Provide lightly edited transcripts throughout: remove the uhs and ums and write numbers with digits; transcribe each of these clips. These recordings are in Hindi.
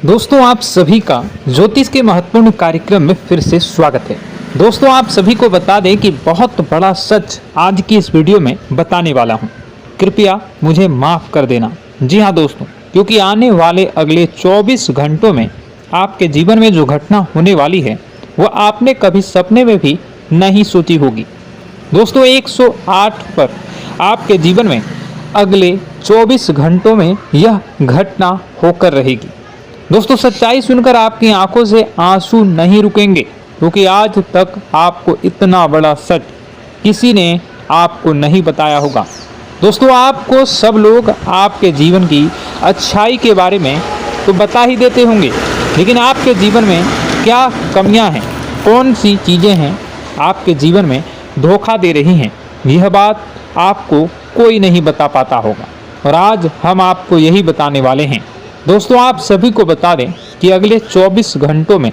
दोस्तों आप सभी का ज्योतिष के महत्वपूर्ण कार्यक्रम में फिर से स्वागत है। दोस्तों आप सभी को बता दें कि बहुत बड़ा सच आज की इस वीडियो में बताने वाला हूं। कृपया मुझे माफ कर देना। जी हां दोस्तों, क्योंकि आने वाले अगले 24 घंटों में आपके जीवन में जो घटना होने वाली है वह आपने कभी सपने में भी नहीं सोची होगी। दोस्तों 108 पर आपके जीवन में अगले 24 घंटों में यह घटना होकर रहेगी। दोस्तों सच्चाई सुनकर आपकी आंखों से आंसू नहीं रुकेंगे, क्योंकि आज तक आपको इतना बड़ा सच किसी ने आपको नहीं बताया होगा। दोस्तों आपको सब लोग आपके जीवन की अच्छाई के बारे में तो बता ही देते होंगे, लेकिन आपके जीवन में क्या कमियां हैं, कौन सी चीज़ें हैं आपके जीवन में धोखा दे रही हैं, यह बात आपको कोई नहीं बता पाता होगा। और आज हम आपको यही बताने वाले हैं। दोस्तों आप सभी को बता दें कि अगले 24 घंटों में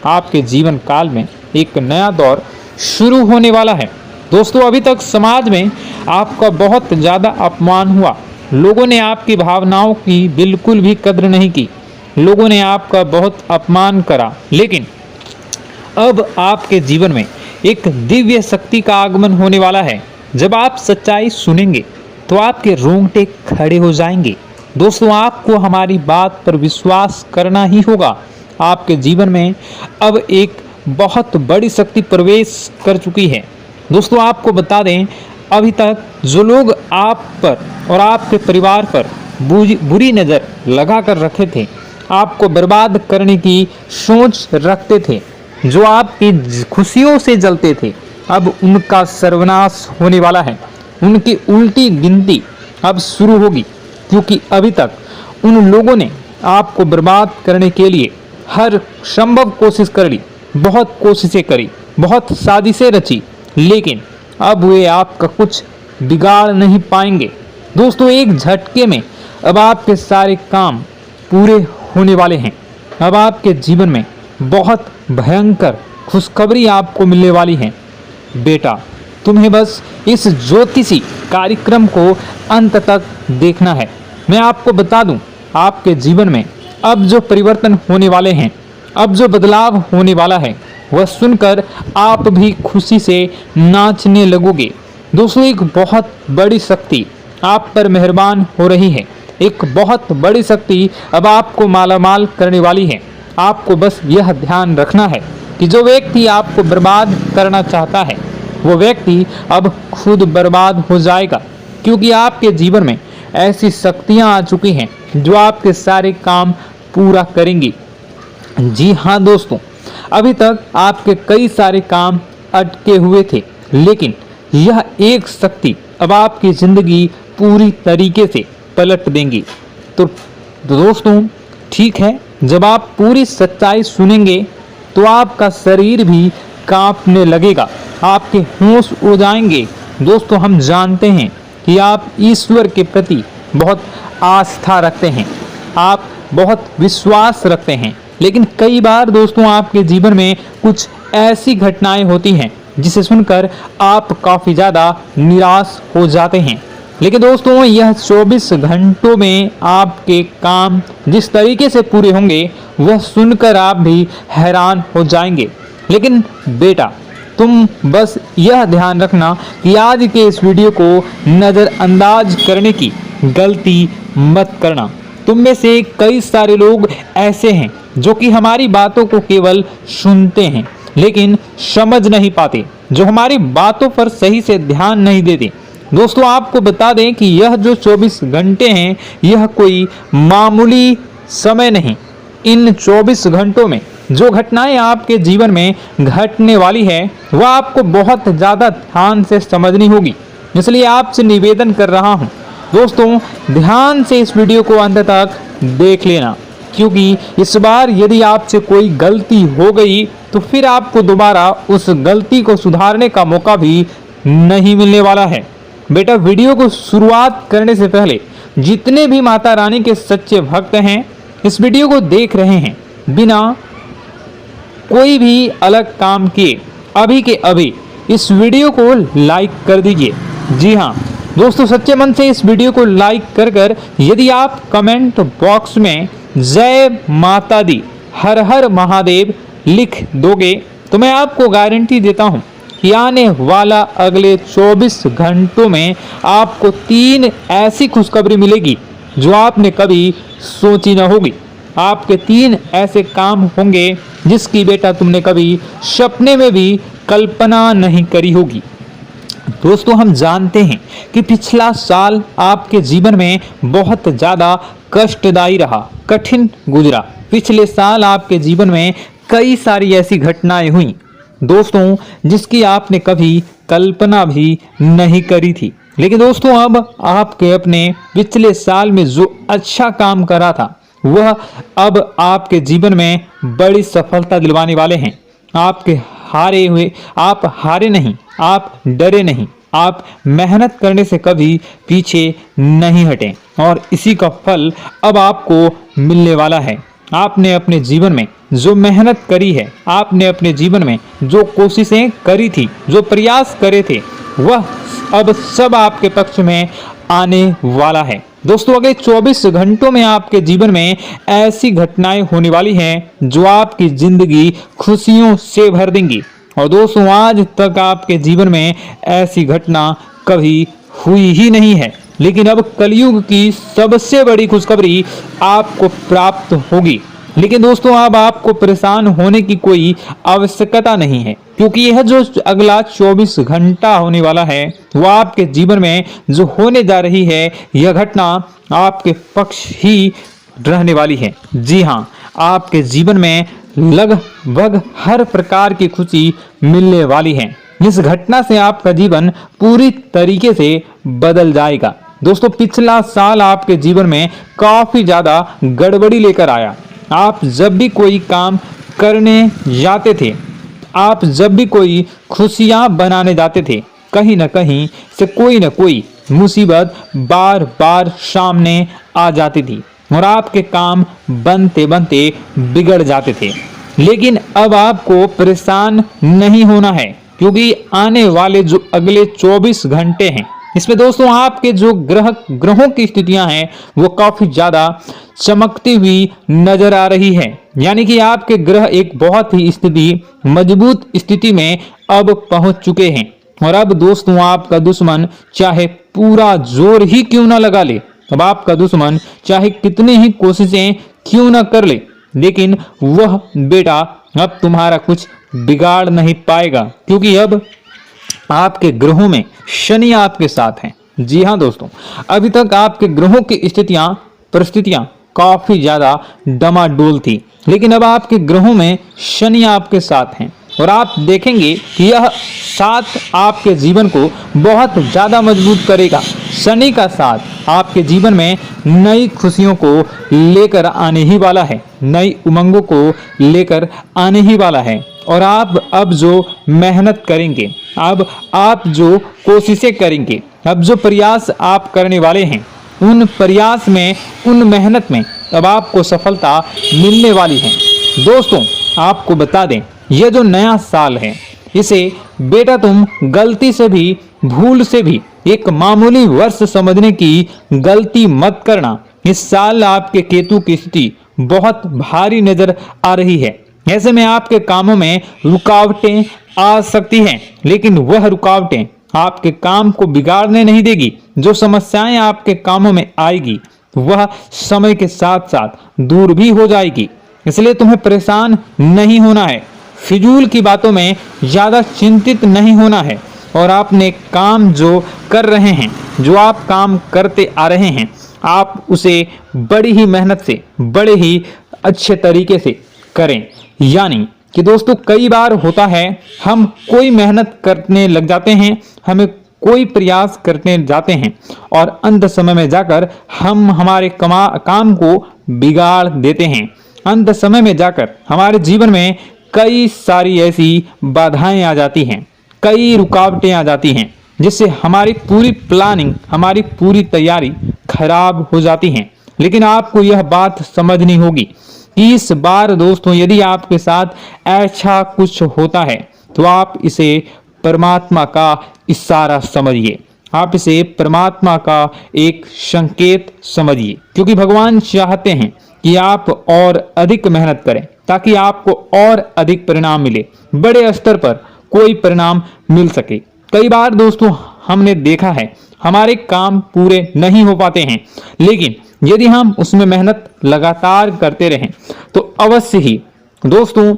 आपके जीवन काल में एक नया दौर शुरू होने वाला है। दोस्तों अभी तक समाज में आपका बहुत ज़्यादा अपमान हुआ, लोगों ने आपकी भावनाओं की बिल्कुल भी कद्र नहीं की, लोगों ने आपका बहुत अपमान करा, लेकिन अब आपके जीवन में एक दिव्य शक्ति का आगमन होने वाला है। जब आप सच्चाई सुनेंगे तो आपके रोंगटे खड़े हो जाएंगे। दोस्तों आपको हमारी बात पर विश्वास करना ही होगा। आपके जीवन में अब एक बहुत बड़ी शक्ति प्रवेश कर चुकी है। दोस्तों आपको बता दें, अभी तक जो लोग आप पर और आपके परिवार पर बुरी नज़र लगा कर रखे थे, आपको बर्बाद करने की सोच रखते थे, जो आपकी खुशियों से जलते थे, अब उनका सर्वनाश होने वाला है। उनकी उल्टी गिनती अब शुरू होगी, क्योंकि अभी तक उन लोगों ने आपको बर्बाद करने के लिए हर संभव कोशिश कर ली, बहुत कोशिशें करी, बहुत साजिशें रची, लेकिन अब वे आपका कुछ बिगाड़ नहीं पाएंगे। दोस्तों एक झटके में अब आपके सारे काम पूरे होने वाले हैं। अब आपके जीवन में बहुत भयंकर खुशखबरी आपको मिलने वाली है। बेटा तुम्हें बस इस ज्योतिषी कार्यक्रम को अंत तक देखना है। मैं आपको बता दूं, आपके जीवन में अब जो परिवर्तन होने वाले हैं, अब जो बदलाव होने वाला है, वह सुनकर आप भी खुशी से नाचने लगोगे। दोस्तों एक बहुत बड़ी शक्ति आप पर मेहरबान हो रही है। एक बहुत बड़ी शक्ति अब आपको मालामाल करने वाली है। आपको बस यह ध्यान रखना है कि जो व्यक्ति आपको बर्बाद करना चाहता है, वो व्यक्ति अब खुद बर्बाद हो जाएगा, क्योंकि आपके जीवन में ऐसी शक्तियां आ चुकी हैं जो आपके सारे काम पूरा करेंगी। जी हाँ दोस्तों, अभी तक आपके कई सारे काम अटके हुए थे, लेकिन यह एक शक्ति अब आपकी जिंदगी पूरी तरीके से पलट देंगी। तो दोस्तों ठीक है, जब आप पूरी सच्चाई सुनेंगे तो आपका शरीर भी कांपने लगेगा, आपके होश उड़ जाएंगे। दोस्तों हम जानते हैं कि आप ईश्वर के प्रति बहुत आस्था रखते हैं, आप बहुत विश्वास रखते हैं, लेकिन कई बार दोस्तों आपके जीवन में कुछ ऐसी घटनाएं होती हैं जिसे सुनकर आप काफ़ी ज़्यादा निराश हो जाते हैं। लेकिन दोस्तों यह 24 घंटों में आपके काम जिस तरीके से पूरे होंगे वह सुनकर आप भी हैरान हो जाएंगे। लेकिन बेटा तुम बस यह ध्यान रखना कि आज के इस वीडियो को नज़रअंदाज करने की गलती मत करना। तुम में से कई सारे लोग ऐसे हैं जो कि हमारी बातों को केवल सुनते हैं लेकिन समझ नहीं पाते, जो हमारी बातों पर सही से ध्यान नहीं देते। दोस्तों आपको बता दें कि यह जो 24 घंटे हैं यह कोई मामूली समय नहीं। इन 24 घंटों में जो घटनाएं आपके जीवन में घटने वाली है वह आपको बहुत ज़्यादा ध्यान से समझनी होगी। इसलिए आपसे निवेदन कर रहा हूं, दोस्तों ध्यान से इस वीडियो को अंत तक देख लेना, क्योंकि इस बार यदि आपसे कोई गलती हो गई तो फिर आपको दोबारा उस गलती को सुधारने का मौका भी नहीं मिलने वाला है। बेटा वीडियो को शुरुआत करने से पहले जितने भी माता रानी के सच्चे भक्त हैं इस वीडियो को देख रहे हैं, बिना कोई भी अलग काम किए अभी के अभी इस वीडियो को लाइक कर दीजिए। जी हाँ दोस्तों, सच्चे मन से इस वीडियो को लाइक कर यदि आप कमेंट बॉक्स में जय माता दी, हर हर महादेव लिख दोगे तो मैं आपको गारंटी देता हूं कि आने वाला अगले 24 घंटों में आपको 3 ऐसी खुशखबरी मिलेगी जो आपने कभी सोची न होगी। आपके 3 ऐसे काम होंगे जिसकी बेटा तुमने कभी सपने में भी कल्पना नहीं करी होगी। दोस्तों, हम जानते हैं कि पिछला साल आपके जीवन में बहुत ज़्यादा कष्टदायी रहा, कठिन गुजरा। पिछले साल आपके जीवन में कई सारी ऐसी घटनाएं हुई दोस्तों जिसकी आपने कभी कल्पना भी नहीं करी थी। लेकिन दोस्तों, अब आपके अपने पिछले साल में जो अच्छा काम करा था वह अब आपके जीवन में बड़ी सफलता दिलवाने वाले हैं। आप हारे नहीं, आप डरे नहीं, आप मेहनत करने से कभी पीछे नहीं हटे और इसी का फल अब आपको मिलने वाला है। आपने अपने जीवन में जो मेहनत करी है, आपने अपने जीवन में जो कोशिशें करी थी, जो प्रयास करे थे, वह अब सब आपके पक्ष में आने वाला है। दोस्तों, अगले 24 घंटों में आपके जीवन में ऐसी घटनाएं होने वाली हैं जो आपकी जिंदगी खुशियों से भर देंगी। और दोस्तों, आज तक आपके जीवन में ऐसी घटना कभी हुई ही नहीं है, लेकिन अब कलयुग की सबसे बड़ी खुशखबरी आपको प्राप्त होगी। लेकिन दोस्तों, अब आपको परेशान होने की कोई आवश्यकता नहीं है, क्योंकि यह जो अगला 24 घंटा होने वाला है वह आपके जीवन में जो होने जा रही है यह घटना आपके पक्ष ही रहने वाली है। जी हाँ, आपके जीवन में लगभग हर प्रकार की खुशी मिलने वाली है। इस घटना से आपका जीवन पूरी तरीके से बदल जाएगा। दोस्तों, पिछला साल आपके जीवन में काफी ज्यादा गड़बड़ी लेकर आया। आप जब भी कोई काम करने जाते थे, आप जब भी कोई खुशियां बनाने जाते थे, कहीं ना कहीं से कोई ना कोई मुसीबत बार बार सामने आ जाती थी और आपके काम बनते बनते बिगड़ जाते थे। लेकिन अब आपको परेशान नहीं होना है, क्योंकि आने वाले जो अगले 24 घंटे हैं इसमें दोस्तों आपके जो ग्रहों की स्थितियां हैं वो काफी ज्यादा चमकती हुई नजर आ रही है। यानी कि आपके ग्रह एक बहुत ही मजबूत स्थिति में अब पहुंच चुके हैं। और अब दोस्तों, आपका दुश्मन चाहे पूरा जोर ही क्यों ना लगा ले, अब आपका दुश्मन चाहे कितनी ही कोशिशें क्यों ना कर ले, लेकिन वह बेटा अब तुम्हारा कुछ बिगाड़ नहीं पाएगा, क्योंकि अब आपके ग्रहों में शनि आपके साथ हैं। जी हाँ दोस्तों, अभी तक आपके ग्रहों की परिस्थितियां काफी ज्यादा डमाडोल थी, लेकिन अब आपके ग्रहों में शनि आपके साथ हैं और आप देखेंगे कि यह साथ आपके जीवन को बहुत ज्यादा मजबूत करेगा। शनि का साथ आपके जीवन में नई खुशियों को लेकर आने ही वाला है, नई उमंगों को लेकर आने ही वाला है। और आप अब जो मेहनत करेंगे, अब आप जो कोशिशें करेंगे, अब जो प्रयास आप करने वाले हैं, उन प्रयास में, उन मेहनत में अब आपको सफलता मिलने वाली है। दोस्तों, आपको बता दें, यह जो नया साल है इसे बेटा तुम गलती से भी, भूल से भी एक मामूली वर्ष समझने की गलती मत करना। इस साल आपके केतु की स्थिति बहुत भारी नजर आ रही है। ऐसे में आपके कामों में रुकावटें आ सकती हैं, लेकिन वह रुकावटें आपके काम को बिगाड़ने नहीं देगी। जो समस्याएं आपके कामों में आएगी वह समय के साथ साथ दूर भी हो जाएगी। इसलिए तुम्हें परेशान नहीं होना है, फिजूल की बातों में ज्यादा चिंतित नहीं होना है और आपने काम जो कर रहे हैं, जो आप काम करते आ रहे हैं, आप उसे बड़ी ही मेहनत से, बड़े ही अच्छे तरीके से करें। यानी कि दोस्तों, कई बार होता है हम कोई मेहनत करने लग जाते हैं, हमें कोई प्रयास करने जाते हैं और अंत समय में जाकर हम हमारे काम को बिगाड़ देते हैं। अंत समय में जाकर हमारे जीवन में कई सारी ऐसी बाधाएं आ जाती हैं, कई रुकावटें आ जाती हैं, जिससे हमारी पूरी प्लानिंग, हमारी पूरी तैयारी खराब हो जाती हैं। लेकिन आपको यह बात समझनी होगी कि इस बार दोस्तों, यदि आपके साथ ऐसा कुछ होता है तो आप इसे परमात्मा का इशारा समझिए, आप इसे परमात्मा का एक संकेत समझिए, क्योंकि भगवान चाहते हैं कि आप और अधिक मेहनत करें ताकि आपको और अधिक परिणाम मिले, बड़े स्तर पर कोई परिणाम मिल सके। कई बार दोस्तों हमने देखा है हमारे काम पूरे नहीं हो पाते हैं, लेकिन यदि हम उसमें मेहनत लगातार करते रहें तो अवश्य ही दोस्तों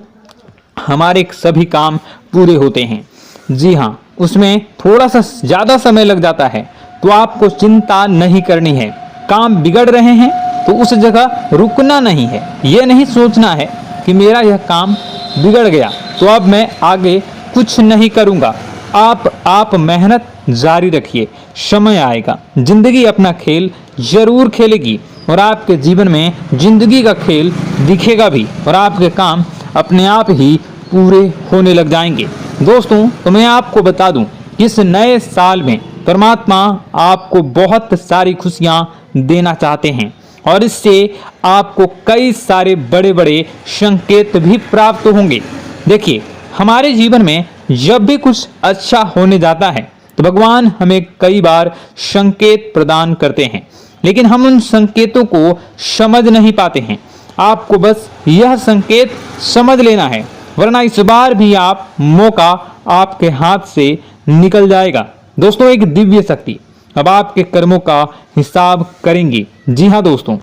हमारे सभी काम पूरे होते हैं। जी हाँ, उसमें थोड़ा सा ज़्यादा समय लग जाता है तो आपको चिंता नहीं करनी है। काम बिगड़ रहे हैं तो उस जगह रुकना नहीं है, यह नहीं सोचना है कि मेरा यह काम बिगड़ गया तो अब मैं आगे कुछ नहीं करूँगा। आप मेहनत जारी रखिए, समय आएगा, जिंदगी अपना खेल जरूर खेलेगी और आपके जीवन में जिंदगी का खेल दिखेगा भी और आपके काम अपने आप ही पूरे होने लग जाएंगे। दोस्तों तो मैं आपको बता दूं कि इस नए साल में परमात्मा आपको बहुत सारी खुशियां देना चाहते हैं और इससे आपको कई सारे बड़े बड़े संकेत भी प्राप्त होंगे। देखिए, हमारे जीवन में जब भी कुछ अच्छा होने जाता है तो भगवान हमें कई बार संकेत प्रदान करते हैं, लेकिन हम उन संकेतों को समझ नहीं पाते हैं। आपको बस यह संकेत समझ लेना है, वरना इस बार भी मौका आपके हाथ से निकल जाएगा। दोस्तों, एक दिव्य शक्ति अब आपके कर्मों का हिसाब करेंगी। जी हाँ दोस्तों,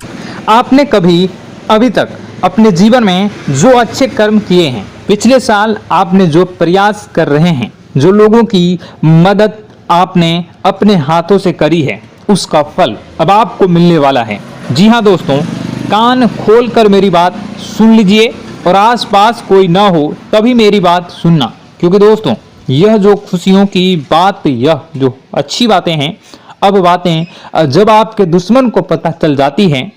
आपने कभी अभी तक अपने जीवन में जो अच्छे कर्म किए हैं, पिछले साल आपने जो प्रयास कर रहे हैं, जो लोगों की मदद आपने अपने हाथों से करी है, उसका फल अब आपको मिलने वाला है। जी हाँ दोस्तों, कान खोलकर मेरी बात सुन लीजिए और आसपास कोई ना हो तभी मेरी बात सुनना, क्योंकि दोस्तों यह जो खुशियों की बात, यह जो अच्छी बातें हैं, अब बातें जब आपके दुश्मन को पता चल जाती हैं,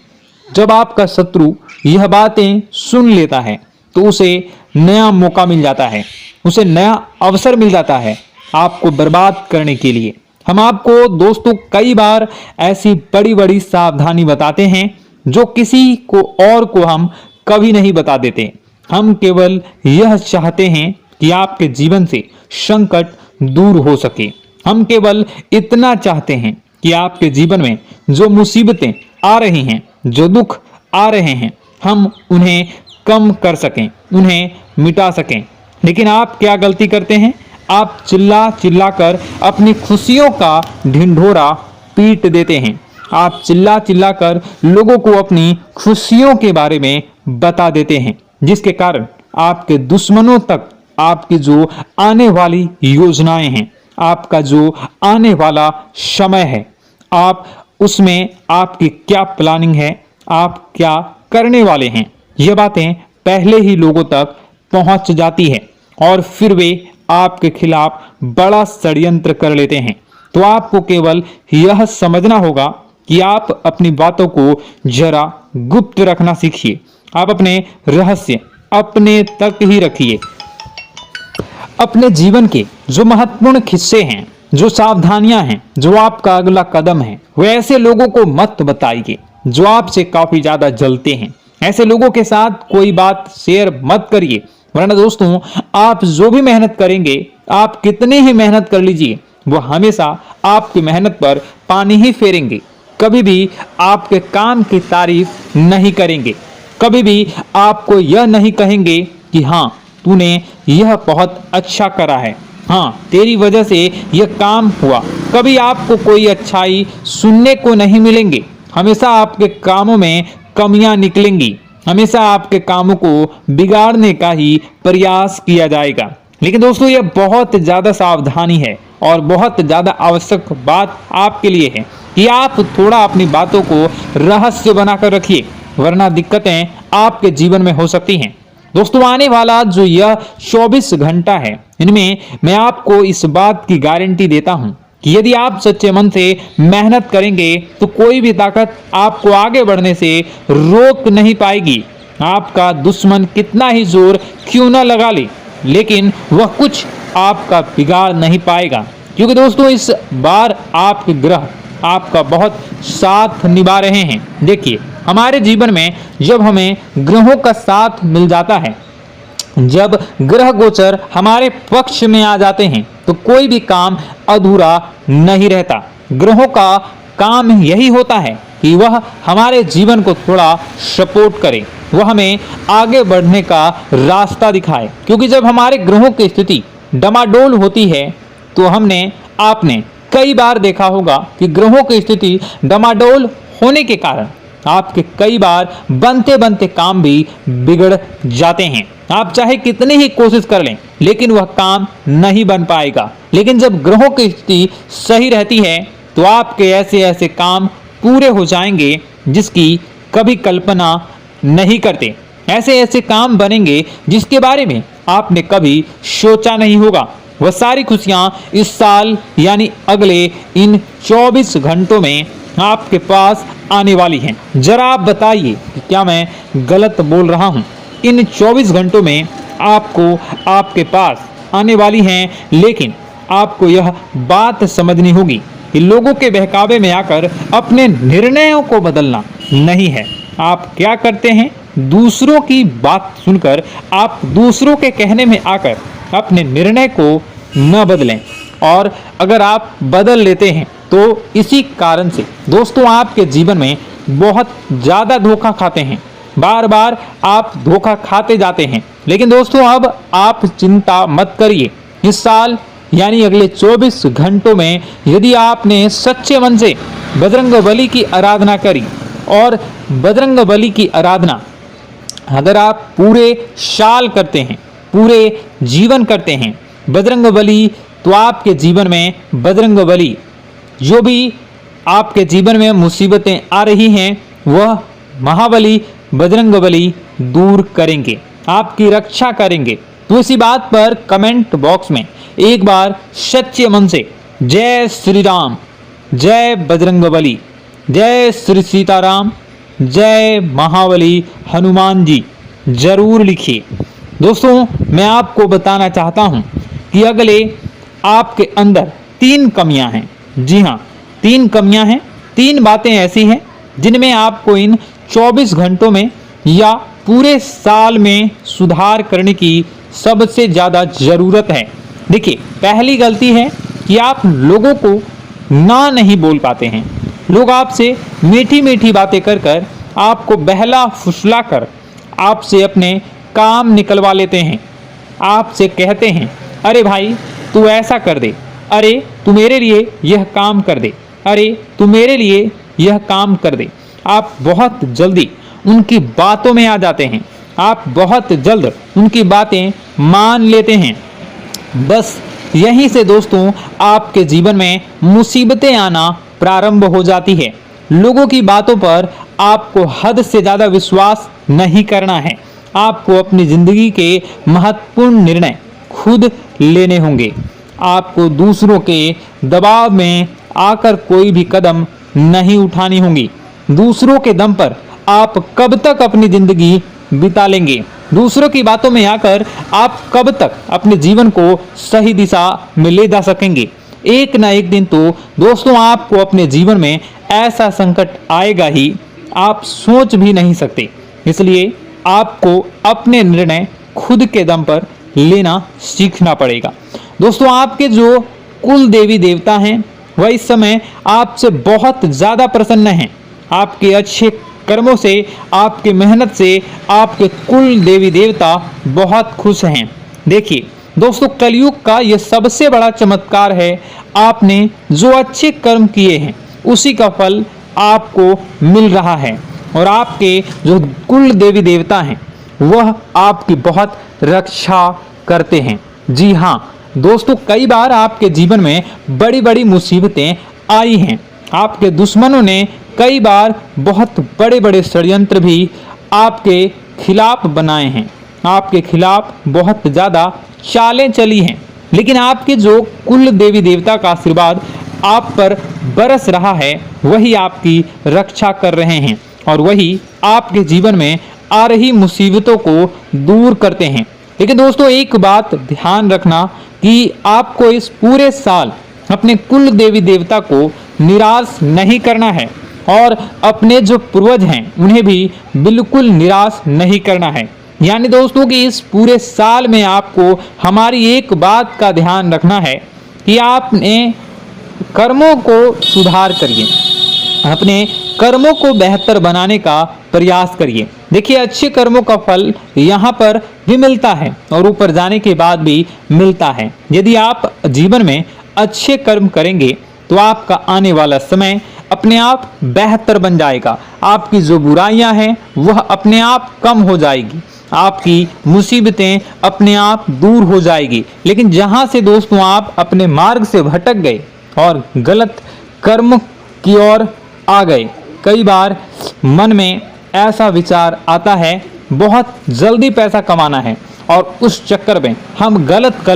जब आपका शत्रु यह बातें सुन लेता है तो उसे नया मौका मिल जाता है, उसे नया अवसर मिल जाता है आपको बर्बाद करने के लिए। हम आपको दोस्तों कई बार ऐसी बड़ी बड़ी सावधानी बताते हैं जो किसी को और को हम कभी नहीं बता देते। हम केवल यह चाहते हैं कि आपके जीवन से संकट दूर हो सके। हम केवल इतना चाहते हैं कि आपके जीवन में जो मुसीबतें आ रही हैं, जो दुख आ रहे हैं, हम उन्हें कम कर सकें, उन्हें मिटा सकें। लेकिन आप क्या गलती करते हैं? आप चिल्ला चिल्ला कर अपनी खुशियों का ढिंढोरा पीट देते हैं। आप चिल्ला चिल्ला कर लोगों को अपनी खुशियों के बारे में बता देते हैं, जिसके कारण आपके दुश्मनों तक आपकी जो आने वाली योजनाएं हैं, आपका जो आने वाला समय है, आप उसमें आपकी क्या प्लानिंग है, आप क्या करने वाले हैं, ये बातें पहले ही लोगों तक पहुंच जाती है और फिर वे आपके खिलाफ बड़ा षड्यंत्र कर लेते हैं। तो आपको केवल यह समझना होगा कि आप अपनी बातों को जरा गुप्त रखना सीखिए। आप अपने रहस्य अपने तक ही रखिए। अपने जीवन के जो महत्वपूर्ण किस्से हैं, जो सावधानियां हैं, जो आपका अगला कदम है, वो ऐसे लोगों को मत बताइए जो आपसे काफी ज्यादा जलते हैं। ऐसे लोगों के साथ कोई बात शेयर मत करिए, वरना दोस्तों आप जो भी मेहनत करेंगे, आप कितने ही मेहनत कर लीजिए, वो हमेशा आपकी मेहनत पर पानी ही फेरेंगे। कभी भी आपके काम की तारीफ नहीं करेंगे, कभी भी आपको यह नहीं कहेंगे कि हाँ तूने यह बहुत अच्छा करा है, हाँ तेरी वजह से यह काम हुआ। कभी आपको कोई अच्छाई सुनने को नहीं मिलेंगे। हमेशा आपके कामों में कमियां निकलेंगी, हमेशा आपके कामों को बिगाड़ने का ही प्रयास किया जाएगा। लेकिन दोस्तों यह बहुत ज्यादा सावधानी है और बहुत ज्यादा आवश्यक बात आपके लिए है कि आप थोड़ा अपनी बातों को रहस्य बनाकर रखिए, वरना दिक्कतें आपके जीवन में हो सकती हैं। दोस्तों आने वाला जो यह 24 घंटा है, इनमें मैं आपको इस बात की गारंटी देता हूं कि यदि आप सच्चे मन से मेहनत करेंगे तो कोई भी ताकत आपको आगे बढ़ने से रोक नहीं पाएगी। आपका दुश्मन कितना ही जोर क्यों न लगा ले, लेकिन वह कुछ आपका बिगाड़ नहीं पाएगा, क्योंकि दोस्तों इस बार आपके ग्रह आपका बहुत साथ निभा रहे हैं। देखिए, हमारे जीवन में जब हमें ग्रहों का साथ मिल जाता है, जब ग्रह गोचर हमारे पक्ष में आ जाते हैं, तो कोई भी काम अधूरा नहीं रहता। ग्रहों का काम यही होता है कि वह हमारे जीवन को थोड़ा सपोर्ट करे, वह हमें आगे बढ़ने का रास्ता दिखाए। क्योंकि जब हमारे ग्रहों की स्थिति डमाडोल होती है तो आपने कई बार देखा होगा कि ग्रहों की स्थिति डमाडोल होने के कारण आपके कई बार बनते बनते काम भी बिगड़ जाते हैं। आप चाहे कितनी ही कोशिश कर लें लेकिन वह काम नहीं बन पाएगा। लेकिन जब ग्रहों की स्थिति सही रहती है तो आपके ऐसे ऐसे काम पूरे हो जाएंगे जिसकी कभी कल्पना नहीं करते। ऐसे ऐसे काम बनेंगे जिसके बारे में आपने कभी सोचा नहीं होगा। वह सारी खुशियां इस साल यानी अगले इन 24 घंटों में आपके पास आने वाली हैं। जरा आप बताइए कि क्या मैं गलत बोल रहा हूं? इन 24 घंटों में आपको आपके पास आने वाली हैं, लेकिन आपको यह बात समझनी होगी कि लोगों के बहकावे में आकर अपने निर्णयों को बदलना नहीं है। आप क्या करते हैं? दूसरों की बात सुनकर आप दूसरों के कहने में आकर अपने निर्णय को न बदलें, और अगर आप बदल लेते हैं तो इसी कारण से दोस्तों आपके जीवन में बहुत ज़्यादा धोखा खाते हैं। बार बार आप धोखा खाते जाते हैं। लेकिन दोस्तों अब आप चिंता मत करिए। इस साल यानी अगले 24 घंटों में यदि आपने सच्चे मन से बजरंगबली की आराधना करी, और बजरंगबली की आराधना अगर आप पूरे साल करते हैं, पूरे जीवन करते हैं बजरंगबली, तो आपके जीवन में बजरंगबली जो भी आपके जीवन में मुसीबतें आ रही हैं वह महाबली बजरंगबली दूर करेंगे, आपकी रक्षा करेंगे। तो इसी बात पर कमेंट बॉक्स में एक बार सच्चे मन से जय श्री राम, जय बजरंगबली, जय श्री सीताराम, जय महाबली हनुमान जी जरूर लिखिए। दोस्तों मैं आपको बताना चाहता हूं कि अगले आपके अंदर 3 कमियां हैं। जी हाँ, 3 कमियां हैं, 3 बातें ऐसी हैं जिनमें आपको इन 24 घंटों में या पूरे साल में सुधार करने की सबसे ज़्यादा ज़रूरत है। देखिए, पहली गलती है कि आप लोगों को ना नहीं बोल पाते हैं। लोग आपसे मीठी मीठी बातें कर कर आपको बहला फुसला कर आपसे अपने काम निकलवा लेते हैं। आपसे कहते हैं, अरे भाई तू ऐसा कर दे, अरे तू मेरे लिए यह काम कर दे, अरे तू मेरे लिए यह काम कर दे। आप बहुत जल्दी उनकी बातों में आ जाते हैं, आप बहुत जल्द उनकी बातें मान लेते हैं। बस यहीं से दोस्तों आपके जीवन में मुसीबतें आना प्रारंभ हो जाती है। लोगों की बातों पर आपको हद से ज़्यादा विश्वास नहीं करना है। आपको अपनी ज़िंदगी के महत्वपूर्ण निर्णय खुद लेने होंगे। आपको दूसरों के दबाव में आकर कोई भी कदम नहीं उठानी होंगी। दूसरों के दम पर आप कब तक अपनी ज़िंदगी बिता लेंगे? दूसरों की बातों में आकर आप कब तक अपने जीवन को सही दिशा में ले जा सकेंगे? एक ना एक दिन तो दोस्तों आपको अपने जीवन में ऐसा संकट आएगा ही, आप सोच भी नहीं सकते। इसलिए आपको अपने निर्णय खुद के दम पर लेना सीखना पड़ेगा। दोस्तों आपके जो कुल देवी देवता हैं वह इस समय आपसे बहुत ज़्यादा प्रसन्न हैं। आपके अच्छे कर्मों से, आपके मेहनत से आपके कुल देवी देवता बहुत खुश हैं। देखिए दोस्तों, कलयुग का यह सबसे बड़ा चमत्कार है। आपने जो अच्छे कर्म किए हैं उसी का फल आपको मिल रहा है, और आपके जो कुल देवी देवता हैं वह आपकी बहुत रक्षा करते हैं। जी हाँ दोस्तों, कई बार आपके जीवन में बड़ी बड़ी मुसीबतें आई हैं। आपके दुश्मनों ने कई बार बहुत बड़े बड़े षड्यंत्र भी आपके खिलाफ बनाए हैं, आपके खिलाफ बहुत ज़्यादा चालें चली हैं। लेकिन आपके जो कुल देवी देवता का आशीर्वाद आप पर बरस रहा है वही आपकी रक्षा कर रहे हैं, और वही आपके जीवन में आ रही मुसीबतों को दूर करते हैं। लेकिन दोस्तों एक बात ध्यान रखना कि आपको इस पूरे साल अपने कुल देवी देवता को निराश नहीं करना है, और अपने जो पूर्वज हैं उन्हें भी बिल्कुल निराश नहीं करना है। यानी दोस्तों कि इस पूरे साल में आपको हमारी एक बात का ध्यान रखना है कि आपने कर्मों को सुधार करिए, अपने कर्मों को बेहतर बनाने का प्रयास करिए। देखिए, अच्छे कर्मों का फल यहाँ पर भी मिलता है और ऊपर जाने के बाद भी मिलता है। यदि आप जीवन में अच्छे कर्म करेंगे तो आपका आने वाला समय अपने आप बेहतर बन जाएगा। आपकी जो बुराइयां हैं वह अपने आप कम हो जाएगी, आपकी मुसीबतें अपने आप दूर हो जाएगी। लेकिन जहां से दोस्तों आप अपने मार्ग से भटक गए और गलत कर्म की ओर आ गए, कई बार मन में ऐसा विचार आता है बहुत जल्दी पैसा कमाना है और उस चक्कर में हम गलत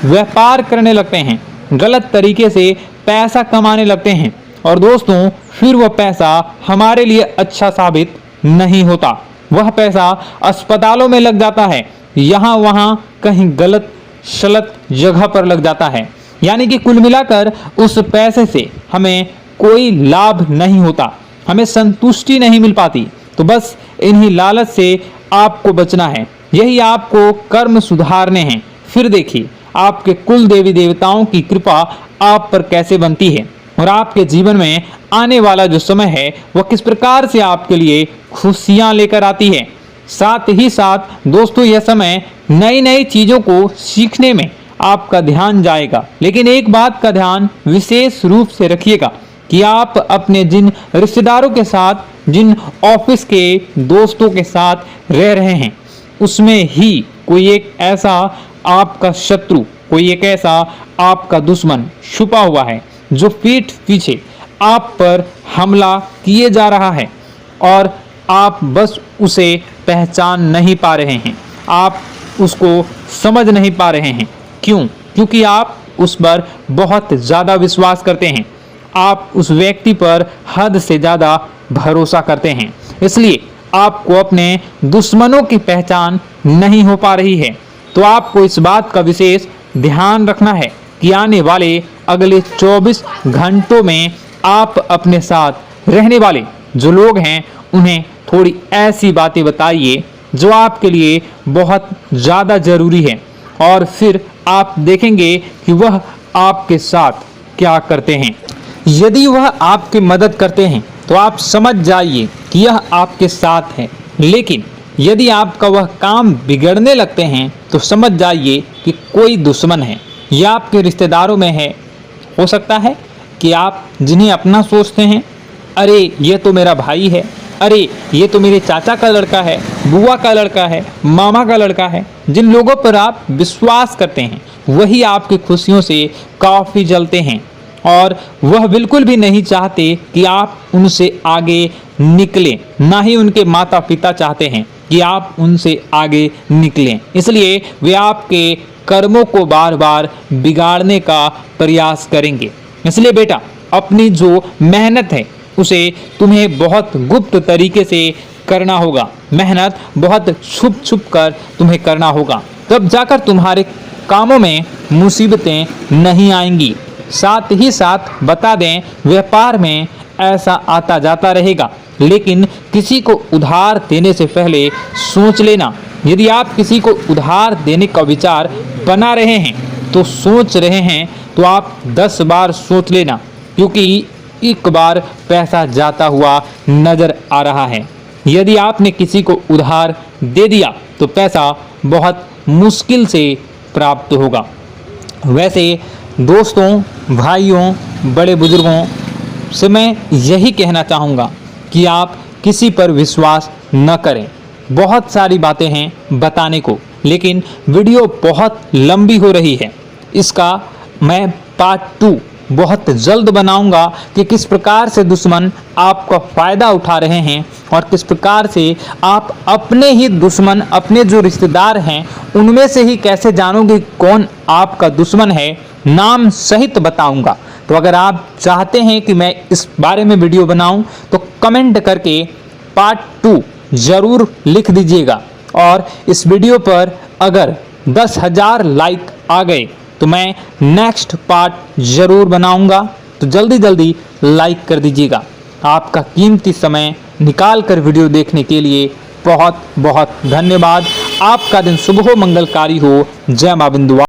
व्यापार करने लगते हैं, गलत तरीके से पैसा कमाने लगते हैं और दोस्तों फिर वह पैसा हमारे लिए अच्छा साबित नहीं होता। वह पैसा अस्पतालों में लग जाता है, यहाँ वहाँ कहीं गलत शलत जगह पर लग जाता है। यानी कि कुल मिलाकर उस पैसे से हमें कोई लाभ नहीं होता, हमें संतुष्टि नहीं मिल पाती। तो बस इन्हीं लालच से आपको बचना है, यही आपको कर्म सुधारने हैं। फिर देखिए आपके कुल देवी देवताओं की कृपा आप पर कैसे बनती है और आपके जीवन में आने वाला जो समय है वह किस प्रकार से आपके लिए खुशियां लेकर आती है। साथ ही साथ दोस्तों यह समय नई नई चीजों को सीखने में आपका ध्यान जाएगा। लेकिन एक बात का ध्यान विशेष रूप से रखिएगा कि आप अपने जिन रिश्तेदारों के साथ, जिन ऑफिस के दोस्तों के साथ रह रहे हैं, उसमें ही कोई एक ऐसा आपका शत्रु, कोई एक ऐसा आपका दुश्मन छुपा हुआ है जो पीठ पीछे आप पर हमला किए जा रहा है और आप बस उसे पहचान नहीं पा रहे हैं, आप उसको समझ नहीं पा रहे हैं। क्यों? क्योंकि आप उस पर बहुत ज़्यादा विश्वास करते हैं, आप उस व्यक्ति पर हद से ज़्यादा भरोसा करते हैं, इसलिए आपको अपने दुश्मनों की पहचान नहीं हो पा रही है। तो आपको इस बात का विशेष ध्यान रखना है कि आने वाले अगले 24 घंटों में आप अपने साथ रहने वाले जो लोग हैं उन्हें थोड़ी ऐसी बातें बताइए जो आपके लिए बहुत ज़्यादा ज़रूरी है और फिर आप देखेंगे कि वह आपके साथ क्या करते हैं। यदि वह आपकी मदद करते हैं तो आप समझ जाइए कि यह आपके साथ है, लेकिन यदि आपका वह काम बिगड़ने लगते हैं तो समझ जाइए कि कोई दुश्मन है या आपके रिश्तेदारों में है। हो सकता है कि आप जिन्हें अपना सोचते हैं, अरे ये तो मेरा भाई है, अरे ये तो मेरे चाचा का लड़का है, बुआ का लड़का है, मामा का लड़का है, जिन लोगों पर आप विश्वास करते हैं वही आपकी खुशियों से काफ़ी जलते हैं और वह बिल्कुल भी नहीं चाहते कि आप उनसे आगे निकलें, ना ही उनके माता पिता चाहते हैं कि आप उनसे आगे निकलें। इसलिए वे आपके कर्मों को बार बार बिगाड़ने का प्रयास करेंगे। इसलिए बेटा, अपनी जो मेहनत है उसे तुम्हें बहुत गुप्त तरीके से करना होगा, मेहनत बहुत छुप छुप कर तुम्हें करना होगा, तब जाकर तुम्हारे कामों में मुसीबतें नहीं आएंगी। साथ ही साथ बता दें, व्यापार में ऐसा आता जाता रहेगा, लेकिन किसी को उधार देने से पहले सोच लेना। यदि आप किसी को उधार देने का विचार बना रहे हैं तो सोच रहे हैं तो आप 10 बार सोच लेना, क्योंकि एक बार पैसा जाता हुआ नजर आ रहा है। यदि आपने किसी को उधार दे दिया तो पैसा बहुत मुश्किल से प्राप्त होगा। वैसे दोस्तों, भाइयों, बड़े बुजुर्गों से मैं यही कहना चाहूँगा कि आप किसी पर विश्वास न करें। बहुत सारी बातें हैं बताने को, लेकिन वीडियो बहुत लंबी हो रही है। इसका मैं पार्ट 2 बहुत जल्द बनाऊंगा कि किस प्रकार से दुश्मन आपका फ़ायदा उठा रहे हैं और किस प्रकार से आप अपने ही दुश्मन, अपने जो रिश्तेदार हैं उनमें से ही कैसे जानोगे कौन आपका दुश्मन है, नाम सहित बताऊंगा। तो अगर आप चाहते हैं कि मैं इस बारे में वीडियो बनाऊं तो कमेंट करके पार्ट 2 ज़रूर लिख दीजिएगा। और इस वीडियो पर अगर 10,000 लाइक आ गए तो मैं नेक्स्ट पार्ट ज़रूर बनाऊंगा। तो जल्दी लाइक कर दीजिएगा। आपका कीमती समय निकाल कर वीडियो देखने के लिए बहुत बहुत धन्यवाद। आपका दिन शुभ हो, मंगलकारी हो। जय मां बिंदु।